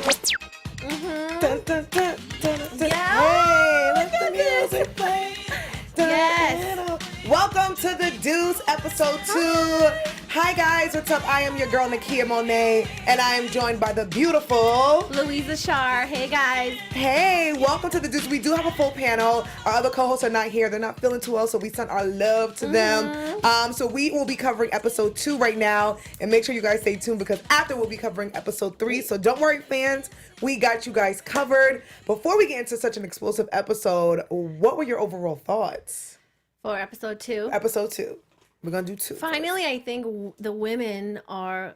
Dun, dun, dun, dun, dun. Hey, let the music play. Yes. Welcome to the Deuce episode 2. Hi guys, what's up? I am your girl Nakia Monet, and I am joined by the beautiful Louiza. Hey guys. Hey, welcome to the Deuce. We do have a full panel. Our other co-hosts are not here. They're not feeling too well, so we send our love to them. So we will be covering episode 2 right now, and make sure you guys stay tuned because after we'll be covering episode 3. So don't worry, fans. We got you guys covered. Before we get into such an explosive episode, what were your overall thoughts? For episode 2. Episode 2. We're going to do 2. Finally, I think the women are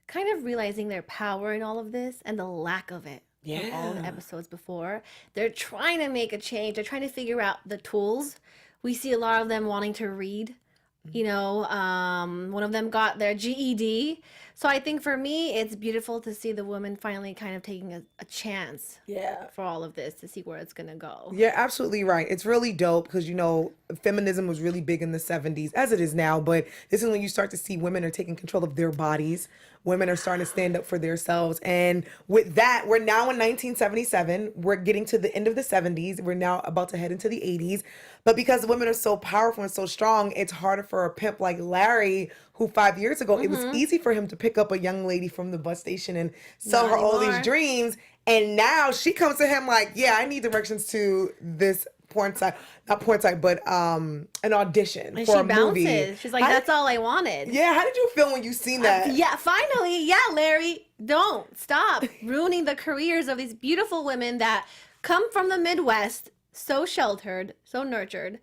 kind of realizing their power in all of this and the lack of it. From all the episodes before. They're trying to make a change. They're trying to figure out the tools. We see a lot of them wanting to read. You know, one of them got their GED. So I think for me, it's beautiful to see the women finally kind of taking a chance for all of this to see where it's going to go. You're absolutely right. It's really dope because, you know, feminism was really big in the 70s, as it is now. But this is when you start to see women are taking control of their bodies. Women are starting to stand up for themselves. And with that, we're now in 1977. We're getting to the end of the 70s. We're now about to head into the 80s. But because women are so powerful and so strong, it's harder for a pimp like Larry, who 5 years ago, it was easy for him to pick up a young lady from the bus station and sell her all these dreams. And now she comes to him like, yeah, I need directions to this porn site, not porn site, but an audition and for she a bounces. movie. She's like, that's all I wanted. Yeah, how did you feel when you seen that? Yeah, finally. Yeah, Larry, don't stop ruining the careers of these beautiful women that come from the Midwest, so sheltered, so nurtured,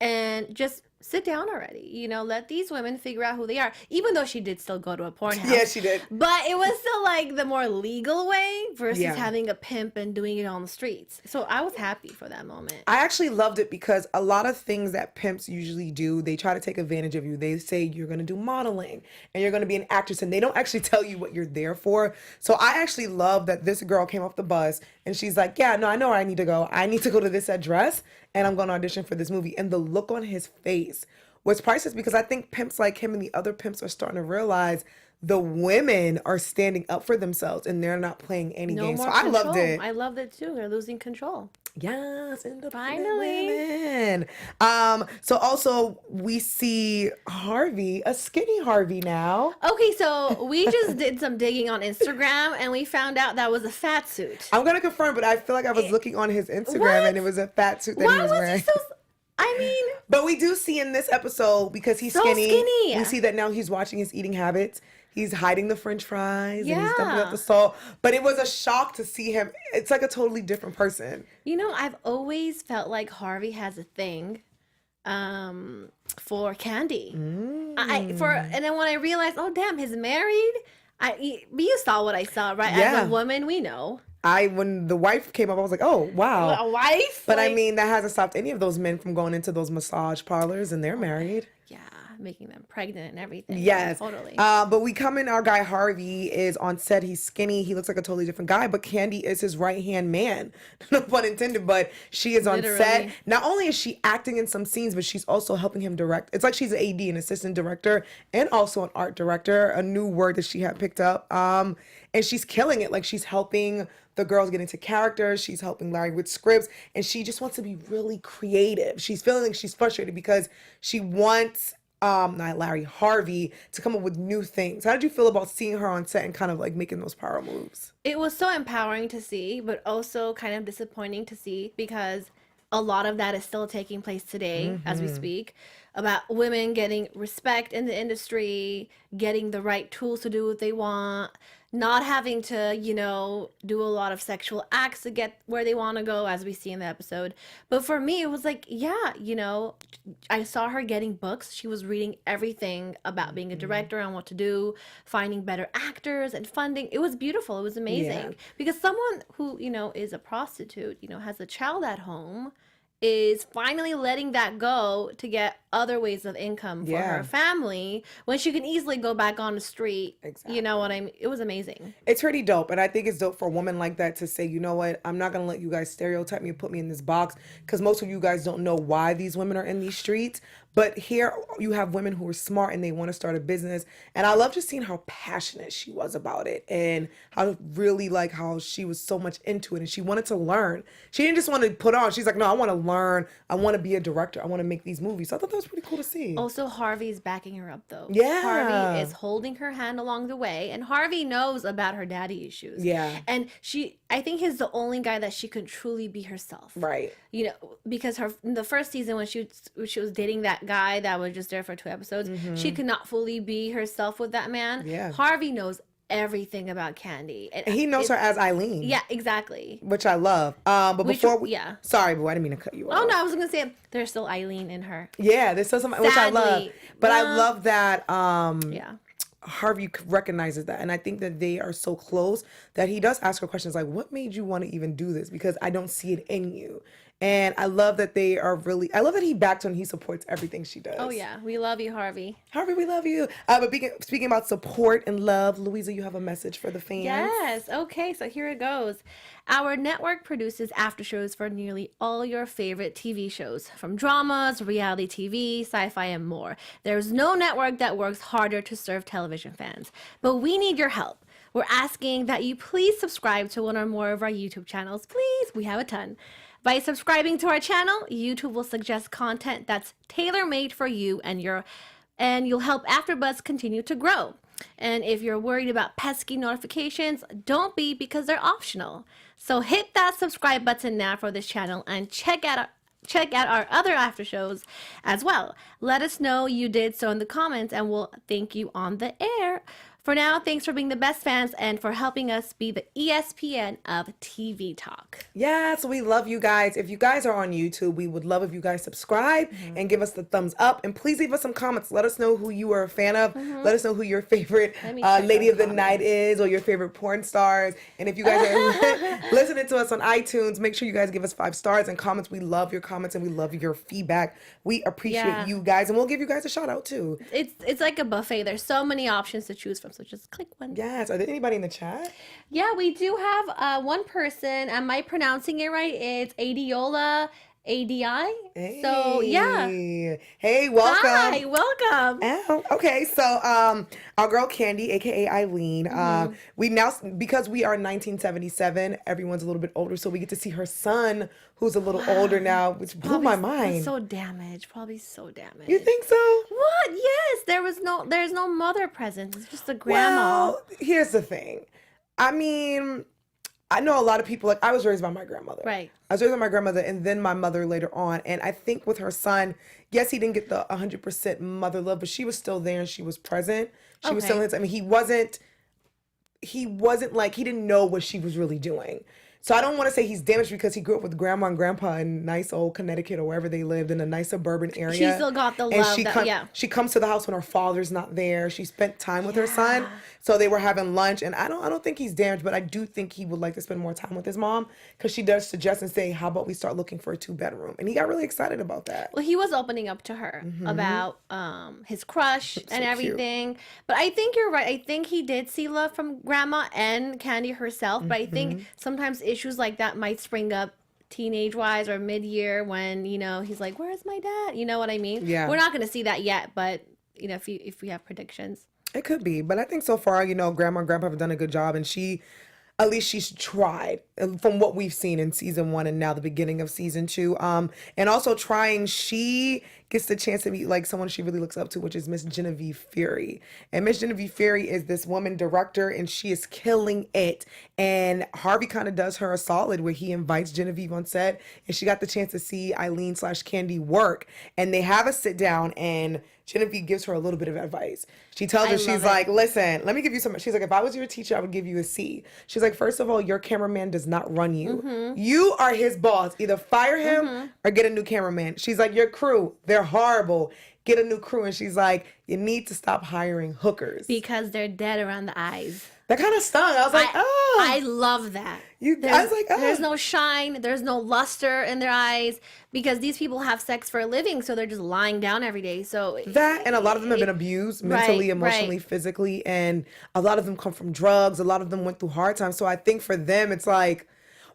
and just sit down already. You know, let these women figure out who they are. Even though she did still go to a porn house. Yeah, she did. But it was still like the more legal way versus Yeah. having a pimp and doing it on the streets. So I was happy for that moment. I actually loved it because a lot of things that pimps usually do, they try to take advantage of you. They say you're going to do modeling and you're going to be an actress, and they don't actually tell you what you're there for. So I actually love that this girl came off the bus and she's like, yeah, no, I know where I need to go. I need to go to this address and I'm going to audition for this movie. And the look on his face was priceless because I think pimps like him and the other pimps are starting to realize the women are standing up for themselves and they're not playing any games. So I loved it. I loved it too. They're losing control. Yes, independent Finally. women. So also we see Harvey, a skinny Harvey now. Okay, so we just did some digging on Instagram and we found out that was a fat suit. I'm gonna confirm, but I feel like I was looking on his Instagram and it was a fat suit that Why he was wearing. he so? I mean, But we do see in this episode, because he's So skinny, skinny. we see that now he's watching his eating habits. He's hiding the French fries and he's dumping Yeah. up the salt. But it was a shock to see him. It's like a totally different person. you know, I've always felt like Harvey has a thing for candy. And then when I realized, oh damn, he's married. You saw what I saw, right? Yeah. As a woman, we know. When the wife came up, I was like, oh, wow. A wife? But Like, I mean, that hasn't stopped any of those men from going into those massage parlors and they're married. yeah, making them pregnant and everything. Yes. Totally. But we come in, our guy Harvey is on set. He's skinny. He looks like a totally different guy, but Candy is his right-hand man. No pun intended, but she is on Literally. set. Not only is she acting in some scenes, but she's also helping him direct. It's like she's an AD, an assistant director, and also an art director, a new word that she had picked up. And she's killing it. Like, she's helping the girls get into characters. She's helping Larry with scripts. And she just wants to be really creative. She's feeling like she's frustrated because she wants, not Larry, Harvey, to come up with new things. How did you feel about seeing her on set and kind of like making those power moves? It was so empowering to see, but also kind of disappointing to see because a lot of that is still taking place today as we speak, about women getting respect in the industry, getting the right tools to do what they want, not having to, you know, do a lot of sexual acts to get where they want to go, as we see in the episode. But for me, it was like, yeah, you know, I saw her getting books. She was reading everything about being a director and what to do, finding better actors and funding. It was beautiful. It was amazing. Yeah. Because someone who, you know, is a prostitute, you know, has a child at home, is finally letting that go to get other ways of income for Yeah. her family when she can easily go back on the street. Exactly. You know what I mean? It was amazing. It's pretty dope. And I think it's dope for a woman like that to say, you know what, I'm not going to let you guys stereotype me and put me in this box, because most of you guys don't know why these women are in these streets. But here you have women who are smart and they want to start a business. And I love just seeing how passionate she was about it and how really like how she was so much into it and she wanted to learn. She didn't just want to put on. She's like, no, I want to learn. I want to be a director. I want to make these movies. So I thought that was pretty cool to see. Also, Harvey's backing her up though. Yeah. Harvey is holding her hand along the way, and Harvey knows about her daddy issues. Yeah. And I think he's the only guy that she could truly be herself. Right. You know, because in the first season when she was dating that guy that was just there for 2 episodes, she could not fully be herself with that man. Yeah. Harvey knows everything about Candy. And he knows her as Eileen. Yeah, exactly. Which I love. But sorry, boo, I didn't mean to cut you off. Oh no, I was gonna say there's still Eileen in her. Yeah, there's still something which I love. But I love that yeah. Harvey recognizes that, and I think that they are so close that he does ask her questions like, what made you want to even do this? Because I don't see it in you. And I love that I love that he backed her and he supports everything she does. Oh yeah, we love you, Harvey. Harvey, we love you. But speaking about support and love, Louiza, you have a message for the fans. Yes. Okay, so here it goes. Our network produces after shows for nearly all your favorite TV shows, from dramas, reality TV, sci-fi, and more. There's no network that works harder to serve television fans. But we need your help. We're asking that you please subscribe to one or more of our YouTube channels. Please, we have a ton. By subscribing to our channel, YouTube will suggest content that's tailor-made for you and you'll help AfterBuzz continue to grow. And if you're worried about pesky notifications, don't be, because they're optional. So hit that subscribe button now for this channel and check out our other after shows as well. Let us know you did so in the comments and we'll thank you on the air. For now, thanks for being the best fans and for helping us be the ESPN of TV talk. Yes, we love you guys. If you guys are on YouTube, we would love if you guys subscribe and give us the thumbs up. And please leave us some comments. Let us know who you are a fan of. Let us know who your favorite lady of the night is or your favorite porn stars. And if you guys are listening to us on iTunes, make sure you guys give us 5 stars and comments. We love your comments and we love your feedback. We appreciate you guys, and we'll give you guys a shout out too. It's like a buffet. There's so many options to choose from. So just click one. Yes. Are there anybody in the chat? Yeah, we do have one person. Am I pronouncing it right? It's Adiola ADI. Hey. So yeah. Hey, welcome. Hi, welcome. Oh, okay. So our girl Candy, aka Eileen, we now, because we are 1977, everyone's a little bit older, so we get to see her son, who's a little older now, which blew my mind. So damaged. Probably so damaged. You think so? What? Yes. There's no mother present. It's just a grandma. Well, here's the thing. I mean, I know a lot of people, like, I was raised by my grandmother. Right. I was raised by my grandmother and then my mother later on. And I think with her son, yes, he didn't get the 100% mother love, but she was still there and she was present. She was still, I mean, he wasn't like, he didn't know what she was really doing. So I don't want to say he's damaged because he grew up with grandma and grandpa in nice old Connecticut or wherever they lived, in a nice suburban area. She still got the love. She comes to the house when her father's not there. She spent time with her son. So they were having lunch, and I don't think he's damaged, but I do think he would like to spend more time with his mom, because she does suggest and say, how about we start looking for a 2-bedroom? And he got really excited about that. Well, he was opening up to her about his crush and everything. Cute. But I think you're right. I think he did see love from grandma and Candy herself, but I think sometimes issues like that might spring up teenage wise or mid-year when, you know, he's like, where's my dad? You know what I mean? Yeah. We're not going to see that yet, but, you know, if we have predictions. It could be, but I think so far, you know, grandma and grandpa have done a good job, and at least she's tried, from what we've seen in season 1 and now the beginning of season 2. And also trying, she gets the chance to meet like someone she really looks up to, which is Miss Genevieve Fury. And Miss Genevieve Fury is this woman director, and she is killing it. And Harvey kind of does her a solid where he invites Genevieve on set, and she got the chance to see Eileen/Candy work. And they have a sit down, and Genevieve gives her a little bit of advice. She tells her, she's like, listen, let me give you some. She's like, if I was your teacher, I would give you a C. She's like, first of all, your cameraman does not run you. You are his boss. Either fire him or get a new cameraman. She's like, your crew, they're horrible. Get a new crew. And she's like, you need to stop hiring hookers. Because they're dead around the eyes. That kind of stung. I was like, oh. I love that. I was like, oh. There's no shine. There's no luster in their eyes, because these people have sex for a living, so they're just lying down every day. So that, and a lot of them have been abused mentally, emotionally, physically, and a lot of them come from drugs. A lot of them went through hard times. So I think for them, it's like,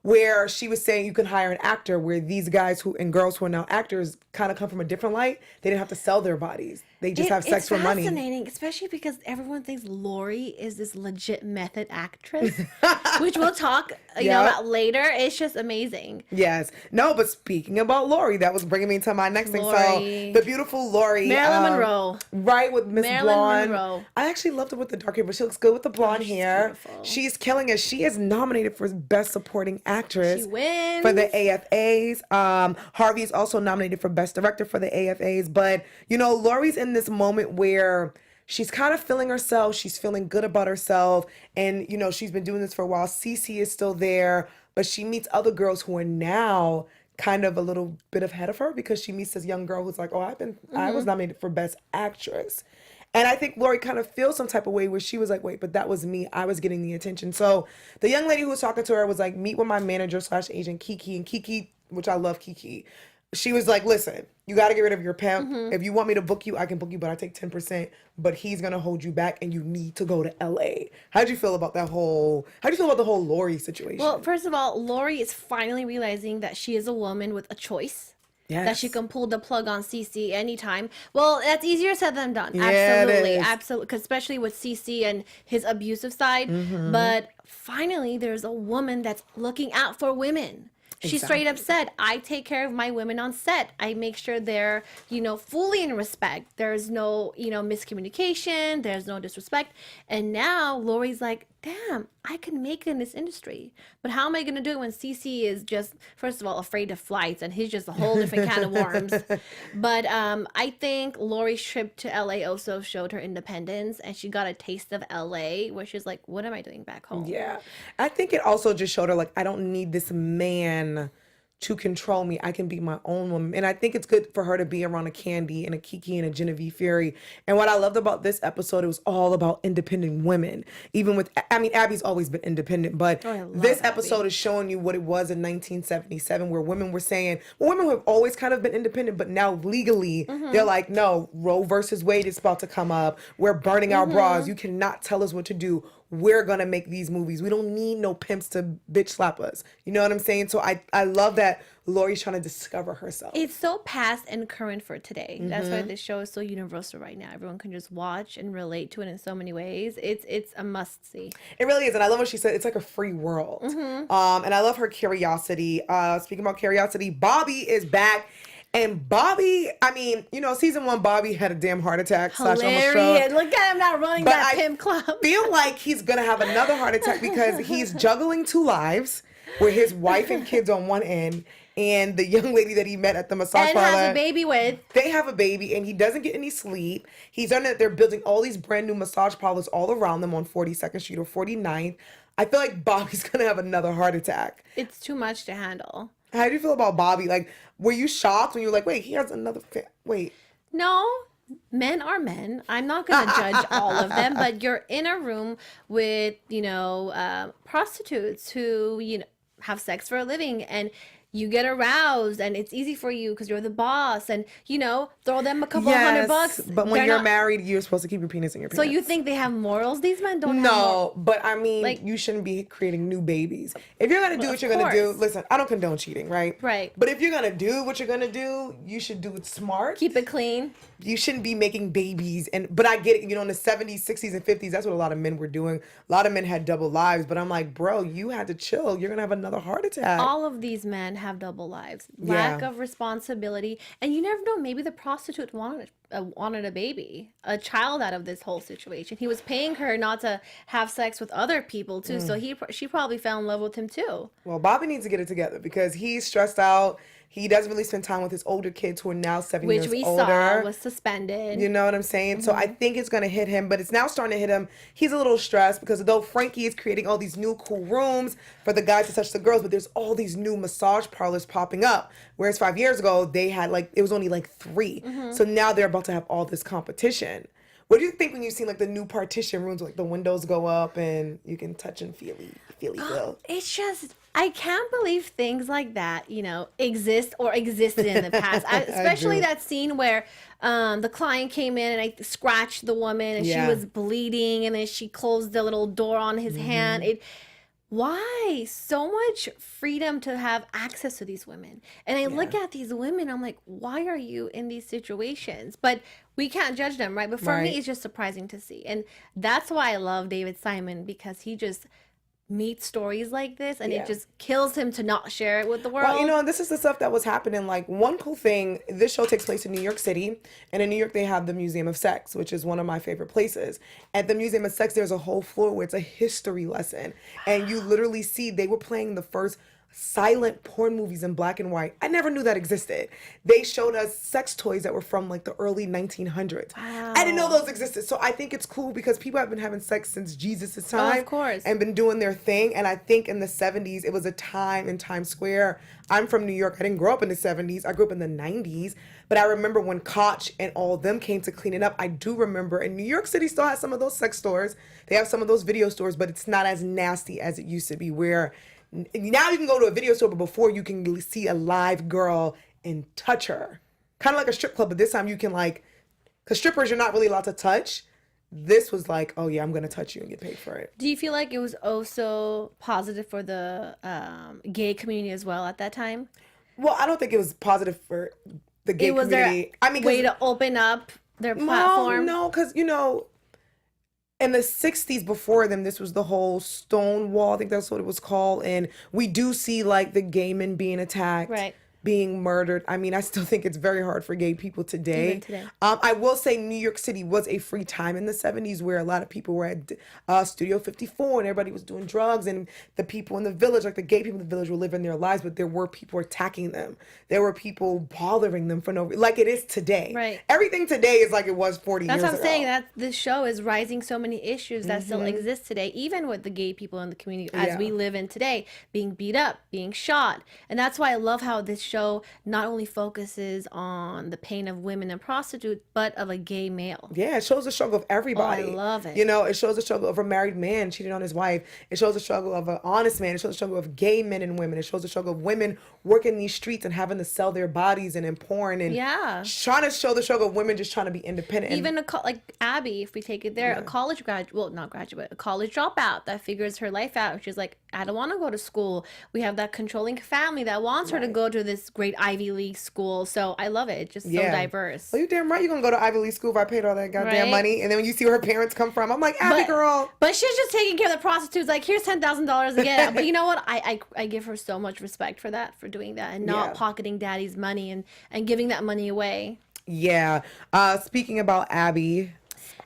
where she was saying you can hire an actor, where these guys who and girls who are now actors kind of come from a different light. They didn't have to sell their bodies. They just have sex for money. It's fascinating, especially because everyone thinks Lori is this legit method actress, which we'll talk about later. It's just amazing. Yes. No, but speaking about Lori, that was bringing me to my next thing. So the beautiful Lori. Marilyn Monroe. Right, with Miss Blonde. Monroe. I actually loved her with the dark hair, but she looks good with the blonde hair. Beautiful. She's killing it. She is nominated for Best Supporting Actress. She wins. For the AFAs. Harvey is also nominated for Best Director for the AFAs. But, Lori's in this moment where she's kind of feeling herself. She's feeling good about herself. And, she's been doing this for a while. Cece is still there. But she meets other girls who are now kind of a little bit ahead of her, because she meets this young girl who's like, oh, I was nominated for Best Actress. And I think Lori kind of feels some type of way where she was like, wait, but that was me. I was getting the attention. So the young lady who was talking to her was like, meet with my manager / agent Kiki. And Kiki, which I love Kiki, she was like, listen, you got to get rid of your pimp. If you want me to book you, I can book you, but I take 10%. But he's going to hold you back and you need to go to LA. How'd you feel about the whole Lori situation? Well, first of all, Lori is finally realizing that she is a woman with a choice. Yes. That she can pull the plug on CC anytime. Well, that's easier said than done. Yeah, Absolutely. it is. Absolutely. Especially with CC and his abusive side. But finally, there's a woman that's looking out for women. She straight up said, I take care of my women on set. I make sure they're, fully in respect. There's no, miscommunication. There's no disrespect. And now Lori's like, damn, I can make it in this industry. But how am I going to do it when CC is just, first of all, afraid of flights, and he's just a whole different can of worms. But I think Lori's trip to LA also showed her independence, and she got a taste of LA, where she's like, what am I doing back home? Yeah. I think it also just showed her, like, I don't need this man to control me. I can be my own woman. And I think it's good for her to be around a Candy and a Kiki and a Genevieve Fury. And what I loved about this episode, it was all about independent women. Even with, Abby's always been independent, but this episode is showing you what it was in 1977, where women were saying, well, women have always kind of been independent, but now legally, they're like, no, Roe versus Wade is about to come up. We're burning our bras. You cannot tell us what to do. We're going to make these movies. We don't need no pimps to bitch slap us. You know what I'm saying? So I love that Lori's trying to discover herself. It's so past and current for today. That's why this show is so universal right now. Everyone can just watch and relate to it in so many ways. It's a must see. It really is. And I love what she said. It's like a free world. And I love her curiosity. Speaking about curiosity, Bobby is back. And Bobby, season 1, Bobby had a damn heart attack. Hilarious. Look at him now running that pimp club. I feel like he's going to have another heart attack because he's juggling 2 lives with his wife and kids on one end and the young lady that he met at the massage parlor. And has a baby with. They have a baby and he doesn't get any sleep. He's on it. They're building all these brand new massage parlors all around them on 42nd Street or 49th. I feel like Bobby's going to have another heart attack. It's too much to handle. How do you feel about Bobby? Like, were you shocked when you were like, wait, he has another wait. No, men are men. I'm not going to judge all of them, but you're in a room with, prostitutes who, have sex for a living, and you get aroused, and it's easy for you because you're the boss, and throw them a couple $100. But when you're married, you're supposed to keep your penis in your pants. So you think they have morals? These men don't have morals. No, but you shouldn't be creating new babies. If you're gonna do what you're gonna do, listen, I don't condone cheating, right? Right. But if you're gonna do what you're gonna do, you should do it smart. Keep it clean. You shouldn't be making babies. But I get it, in the 70s, 60s, and 50s, that's what a lot of men were doing. A lot of men had double lives, but I'm like, bro, you had to chill. You're gonna have another heart attack. All of these men have double lives. Lack of responsibility. And you never know, maybe the prostitute wanted a baby, a child out of this whole situation. He was paying her not to have sex with other people too, so she probably fell in love with him too. Well, Bobby needs to get it together because he's stressed out. He doesn't really spend time with his older kids who are now 7 years older. Which we saw was suspended. You know what I'm saying? So I think it's going to hit him, but it's now starting to hit him. He's a little stressed because though Frankie is creating all these new cool rooms for the guys to touch the girls, but there's all these new massage parlors popping up. Whereas 5 years ago, they had it was only 3. So now they're about to have all this competition. What do you think when you see the new partition rooms, the windows go up and you can touch and feely feel? It's just, I can't believe things like that, exist or existed in the past. Especially that scene where the client came in and I scratched the woman and she was bleeding and then she closed the little door on his hand. why so much freedom to have access to these women? And I look at these women, I'm like, why are you in these situations? But we can't judge them, right? But for me, Right. it's just surprising to see. And that's why I love David Simon, because he just meets stories like this and it Yeah. just kills him to not share it with the Well, world. this is the stuff that was happening. Like, one cool thing, this show takes place in New York City, and in New York, they have the Museum of Sex, which is one of my favorite places. At the Museum of Sex, there's a whole floor where it's a history lesson, and you literally see they were playing the first silent porn movies in black and white. I never knew that existed. They showed us sex toys that were from like the early 1900s. I didn't know those existed. So I think it's cool because people have been having sex since Jesus' time. Of course. And been doing their thing. And I think in the 70s, it was a time in Times Square. I'm from New York. I didn't grow up in the 70s. I grew up in the 90s. But I remember when Koch and all of them came to clean it up. I do remember. And New York City still has some of those sex stores. They have some of those video stores, but it's not as nasty as it used to be, where now you can go to a video store, but before you can see a live girl and touch her. Kind of like a strip club, but this time you can, like, because strippers you're not really allowed to touch. This was like, oh yeah, I'm going to touch you and get paid for it. Do you feel like it was also positive for the gay community as well at that time? Well, I don't think it was positive for the gay It was community. their I mean, way to open up their platform. No, because, in the 60s before them, this was the whole Stonewall, I think that's what it was called. And we do see, like, the gay men being attacked. Right. Being murdered. I mean, I still think it's very hard for gay people today. Even today. I will say New York City was a free time in the 70s, where a lot of people were at Studio 54 and everybody was doing drugs, and the people in the village, like the gay people in the village, were living their lives, but there were people attacking them. There were people bothering them for no reason, like it is today. Right. Everything today is like it was 40 That's years what I'm ago. saying. That this show is rising so many issues that still exist today, even with the gay people in the community as we live in today, being beat up, being shot. And that's why I love how this show not only focuses on the pain of women and prostitutes, but of a gay male. Yeah, it shows the struggle of everybody. Oh, I love it. It shows the struggle of a married man cheating on his wife. It shows the struggle of an honest man. It shows the struggle of gay men and women. It shows the struggle of women working these streets and having to sell their bodies and in porn, and trying to show the struggle of women just trying to be independent. Even like Abby, if we take it there, a college graduate, well, not graduate, a college dropout that figures her life out. She's like, I don't want to go to school. We have that controlling family that wants her to go to this great Ivy League school. So I love it. It's just so diverse. Well, you damn right you're going to go to Ivy League school if I paid all that goddamn money. And then when you see where her parents come from, I'm like, Abby girl. But she's just taking care of the prostitutes. Like, here's $10,000 again. But you know what? I give her so much respect for that, for doing that, and not pocketing daddy's money and giving that money away. Yeah. Speaking about Abby.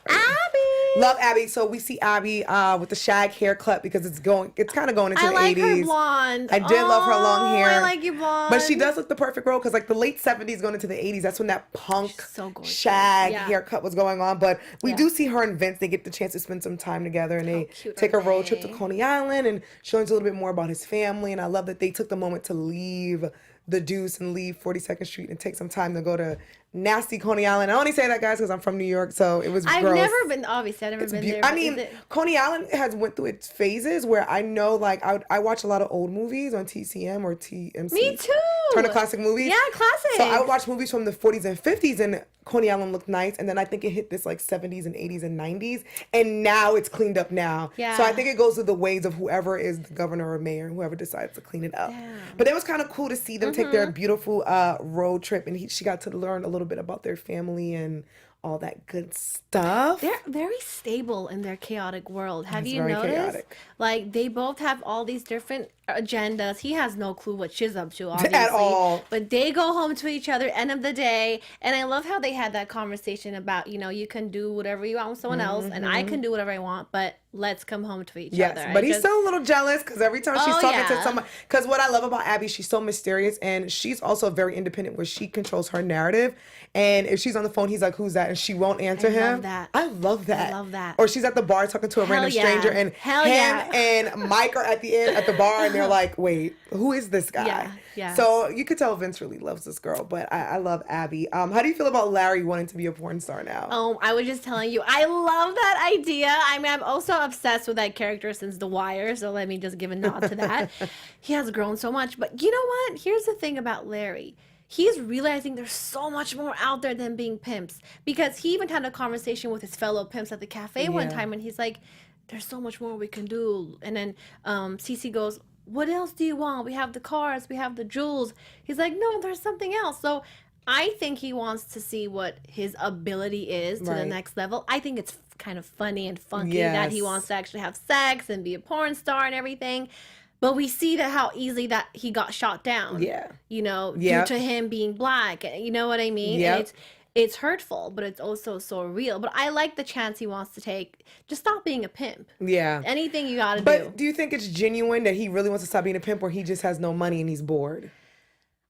Abby! Love Abby. So we see Abby with the shag haircut because it's kind of going into the 80s. I like her blonde. I did love her long hair. I like you blonde. But she does look the perfect role because like the late 70s going into the 80s, that's when that punk shag haircut was going on. But we do see her and Vince. They get the chance to spend some time together, and they take a road trip to Coney Island and show us a little bit more about his family. And I love that they took the moment to leave the Deuce and leave 42nd Street and take some time to go to nasty Coney Island. I only say that, guys, because I'm from New York, so it was gross. I've never been, obviously, I've never been there. I mean, Coney Island has went through its phases where I know, like, I watch a lot of old movies on TCM or TMC. Me too. Turner Classic Movies. Yeah, classic. So I would watch movies from the 40s and 50s, and Coney Island looked nice, and then I think it hit this, like, 70s and 80s and 90s, and now it's cleaned up now. Yeah. So I think it goes through the ways of whoever is the governor or mayor, whoever decides to clean it up. Damn. But it was kind of cool to see them take their beautiful road trip, and she got to learn a little bit about their family and all that good stuff. They're very stable in their chaotic world. Have you very noticed? chaotic. Like, they both have all these different agendas. He has no clue what she's up to, obviously. At all. But they go home to each other end of the day. And I love how they had that conversation about, you can do whatever you want with someone else, and I can do whatever I want, but let's come home to each other. Yes, but he's still a little jealous because every time she's talking to someone, because what I love about Abby, she's so mysterious, and she's also very independent where she controls her narrative. And if she's on the phone, he's like, who's that? And she won't answer him. Love that. I love that. I love that. Or she's at the bar talking to a random stranger, and him and Mike are at the end at the bar, and they're like, wait, who is this guy? Yeah, yeah. So you could tell Vince really loves this girl, but I love Abby. How do you feel about Larry wanting to be a porn star now? I was just telling you, I love that idea. I mean, I'm also obsessed with that character since The Wire, so let me just give a nod to that. He has grown so much. But you know what? Here's the thing about Larry. He's realizing there's so much more out there than being pimps. Because he even had a conversation with his fellow pimps at the cafe one time, and he's like, there's so much more we can do. And then Cece goes, what else do you want? We have the cars, we have the jewels. He's like, no, there's something else. So I think he wants to see what his ability is to the next level. I think it's kind of funny and funky that he wants to actually have sex and be a porn star and everything. But we see that how easily that he got shot down. Yeah. You know, due to him being black. You know what I mean? Yeah. It's hurtful, but it's also so real. But I like the chance he wants to take. Just stop being a pimp. Yeah. Anything you gotta do. But do you think it's genuine that he really wants to stop being a pimp, or he just has no money and he's bored?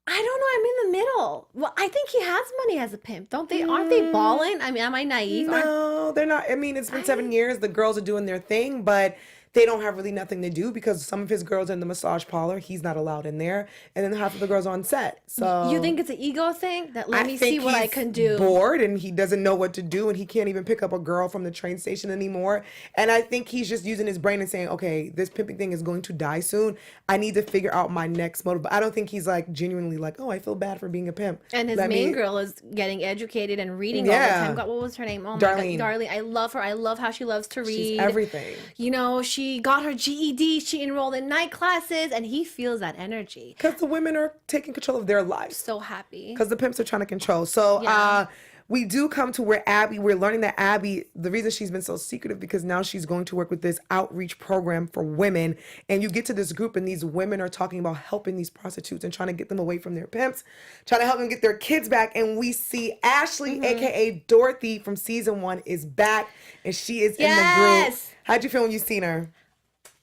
I don't know. I'm in the middle. Well, I think he has money as a pimp. Don't they? Aren't they balling? I mean, am I naive? No, they're not. I mean, it's been 7 years. The girls are doing their thing, but they don't have really nothing to do because some of his girls are in the massage parlor. He's not allowed in there. And then half of the girls are on set. So you think it's an ego thing? That let me see what I can do. Bored and he doesn't know what to do and he can't even pick up a girl from the train station anymore. And I think he's just using his brain and saying, okay, this pimping thing is going to die soon. I need to figure out my next motive. But I don't think he's like genuinely like, oh, I feel bad for being a pimp. And his main girl is getting educated and reading all the time. God, what was her name? Oh my Darlene. God, Darlene. I love her. I love how she loves to read. She's everything. You know, she got her GED. She enrolled in night classes, and he feels that energy. Because the women are taking control of their lives. So happy. Because the pimps are trying to control. So we do come to where we're learning that Abby, the reason she's been so secretive, because now she's going to work with this outreach program for women. And you get to this group and these women are talking about helping these prostitutes and trying to get them away from their pimps, trying to help them get their kids back. And we see Ashley, aka Dorothy from season 1, is back and she is in the group. How'd you feel when you seen her?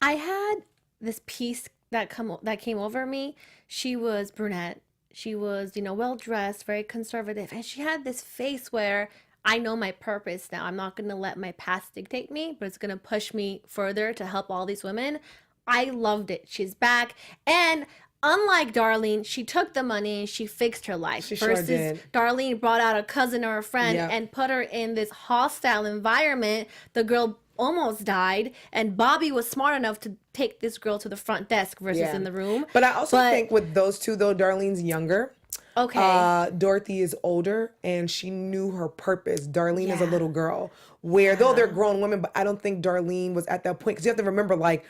I had this piece that came over me. She was brunette. She was, you know, well-dressed, very conservative. And she had this face where I know my purpose now. I'm not going to let my past dictate me, but it's going to push me further to help all these women. I loved it. She's back. And unlike Darlene, she took the money and she fixed her life. She sure did. Darlene brought out a cousin or a friend and put her in this hostile environment. The girl almost died, and Bobby was smart enough to take this girl to the front desk versus in the room. But I also think with those two, though, Darlene's younger. Okay. Dorothy is older, and she knew her purpose. Darlene is a little girl, where though they're grown women, but I don't think Darlene was at that point. Because you have to remember, like,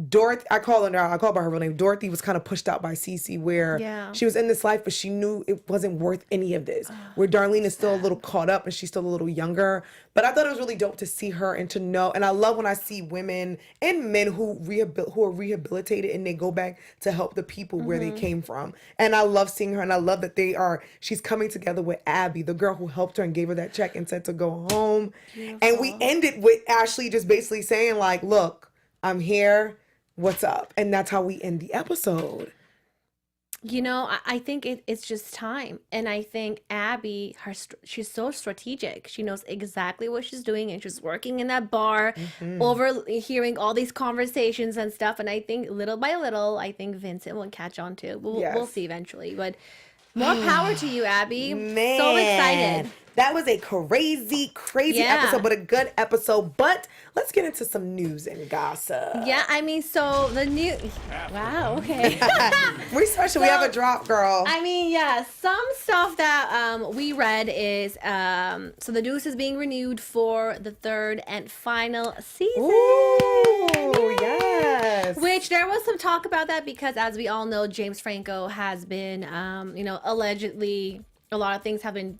Dorothy, I call her by her real name. Dorothy was kind of pushed out by Cece, where she was in this life, but she knew it wasn't worth any of this. Where Darlene is still a little caught up and she's still a little younger. But I thought it was really dope to see her and to know. And I love when I see women and men who are rehabilitated and they go back to help the people where they came from. And I love seeing her, and I love that she's coming together with Abby, the girl who helped her and gave her that check and said to go home. Beautiful. And we ended with Ashley just basically saying, like, look, I'm here. What's up? And that's how we end the episode. You know, I think it's just time. And I think Abby, she's so strategic. She knows exactly what she's doing, and she's working in that bar, overhearing all these conversations and stuff. And I think little by little, I think Vincent will catch on too. We'll see eventually. But more power to you, Abby. Man. So excited. That was a crazy episode, but a good episode. But let's get into some news and gossip. Yeah, I mean, so the new... Wow, okay. We special. We have a drop, girl. I mean, yeah, some stuff that we read is... so the Deuce is being renewed for the 3rd and final season. Ooh, yes. Which there was some talk about that because, as we all know, James Franco has been, allegedly... A lot of things have been,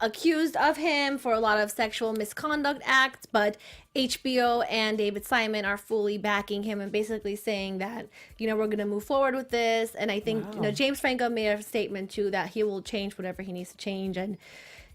accused of him for a lot of sexual misconduct acts, but HBO and David Simon are fully backing him and basically saying that, we're going to move forward with this. And I think, James Franco made a statement too that he will change whatever he needs to change, and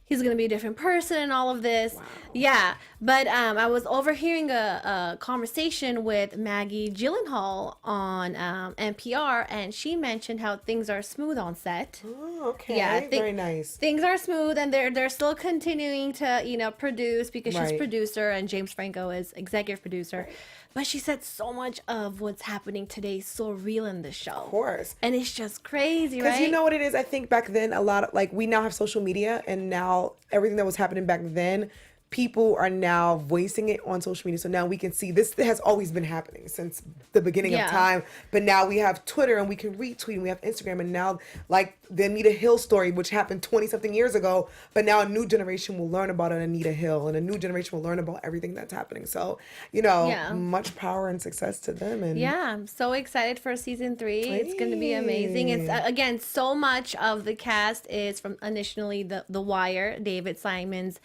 he's going to be a different person and all of this. Wow. Yeah. But I was overhearing a conversation with Maggie Gyllenhaal on NPR, and she mentioned how things are smooth on set. Oh, okay. Yeah, very nice. Things are smooth, and they're still continuing to, produce because she's producer and James Franco is executive producer. Right. But she said so much of what's happening today is so real in the show. Of course. And it's just crazy, right? Because you know what it is? I think back then, a lot of, we now have social media, and now everything that was happening back then, people are now voicing it on social media. So now we can see this has always been happening since the beginning of time. But now we have Twitter and we can retweet, and we have Instagram, and now like the Anita Hill story, which happened 20 something years ago, but now a new generation will learn about an Anita Hill, and a new generation will learn about everything that's happening. So, much power and success to them. And I'm so excited for season 3. It's going to be amazing. It's again, so much of the cast is from initially the Wire, David Simon's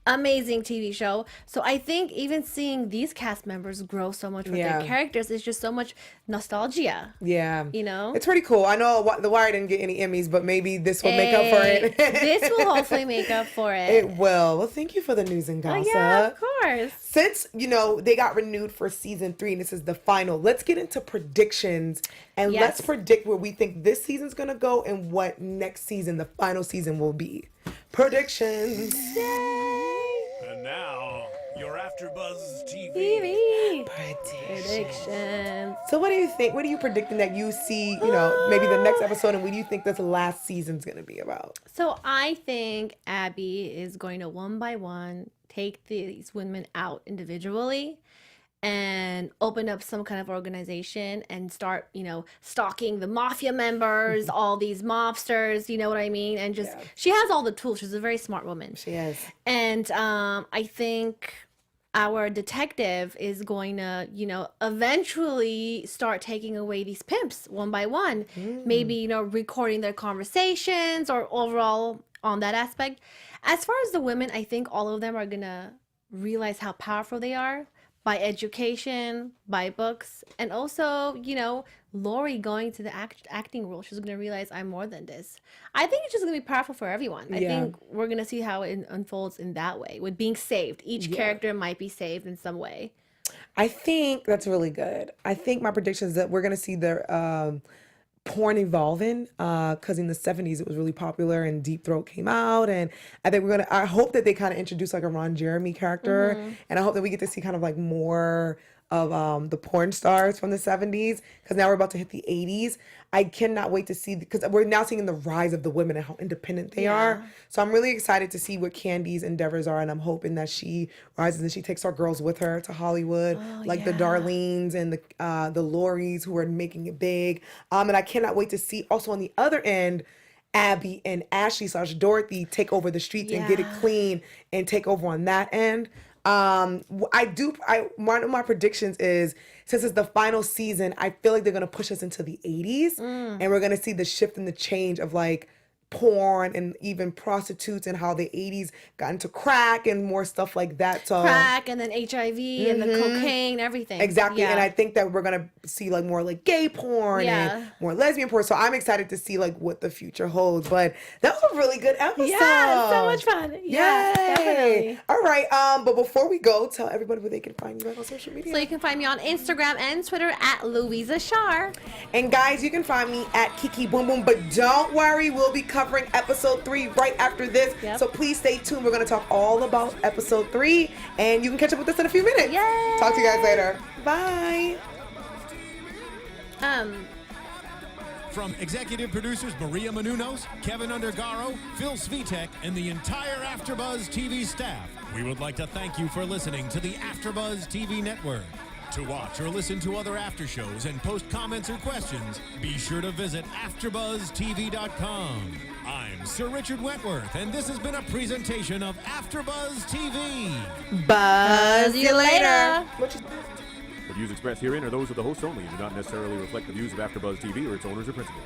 amazing TV show. So I think even seeing these cast members grow so much with their characters is just so much nostalgia. Yeah. It's pretty cool. I know The Wire didn't get any Emmys, but maybe this will make up for it. This will hopefully make up for it. It will. Well, thank you for the news and gossip. Yeah, of course. Since, they got renewed for season 3 and this is the final, let's get into predictions and let's predict where we think this season's going to go and what next season, the final season, will be. Predictions. Yay! And now, your AfterBuzz TV. Predictions. So what do you think? What are you predicting that you see, maybe the next episode, and what do you think this last season's going to be about? So I think Abby is going to one by one take these women out individually and open up some kind of organization and start, stalking the mafia members, all these mobsters, you know what I mean? And just, she has all the tools. She's a very smart woman. She is. And I think our detective is going to, eventually start taking away these pimps one by one. Maybe, recording their conversations or overall on that aspect. As far as the women, I think all of them are going to realize how powerful they are. By education, by books, and also, Lori going to the acting role. She's going to realize I'm more than this. I think it's just going to be powerful for everyone. I think we're going to see how it unfolds in that way, with being saved. Each character might be saved in some way. I think that's really good. I think my prediction is that we're going to see the porn evolving, because in the 70s it was really popular and Deep Throat came out, and I hope that they kind of introduce like a Ron Jeremy character, and I hope that we get to see kind of like more of the porn stars from the 70s, because now we're about to hit the 80s. I cannot wait to see, because we're now seeing the rise of the women and how independent they are. So I'm really excited to see what Candy's endeavors are, and I'm hoping that she rises and she takes our girls with her to Hollywood, the Darlenes and the Lories who are making it big. And I cannot wait to see also on the other end, Abby and Ashley / Dorothy take over the streets and get it clean and take over on that end. One of my predictions is, since it's the final season, I feel like they're going to push us into the 80s and we're going to see the shift and the change of like porn and even prostitutes, and how the 80s got into crack and more stuff like that. So crack, and then HIV and the cocaine, everything. Exactly. And I think that we're going to see like more like gay porn and more lesbian porn. So I'm excited to see like what the future holds. But that was a really good episode. Yeah, so much fun. Yeah, definitely. All right. But before we go, tell everybody where they can find you on social media. So you can find me on Instagram and Twitter at Louiza Shar. And guys, you can find me at Kiki Boom Boom. But don't worry, we'll be covering episode 3 right after this. So please stay tuned. We're going to talk all about episode 3, and you can catch up with us in a few minutes. Yay! Talk to you guys later. Bye. From executive producers Maria Menounos, Kevin Undergaro, Phil Svitek, and the entire AfterBuzz TV staff, we would like to thank you for listening to the AfterBuzz TV network. To watch or listen to other after shows and post comments or questions, be sure to visit AfterBuzzTV.com. I'm Sir Richard Wentworth, and this has been a presentation of AfterBuzz TV. Buzz you later. The views expressed herein are those of the hosts only and do not necessarily reflect the views of AfterBuzz TV or its owners or principals.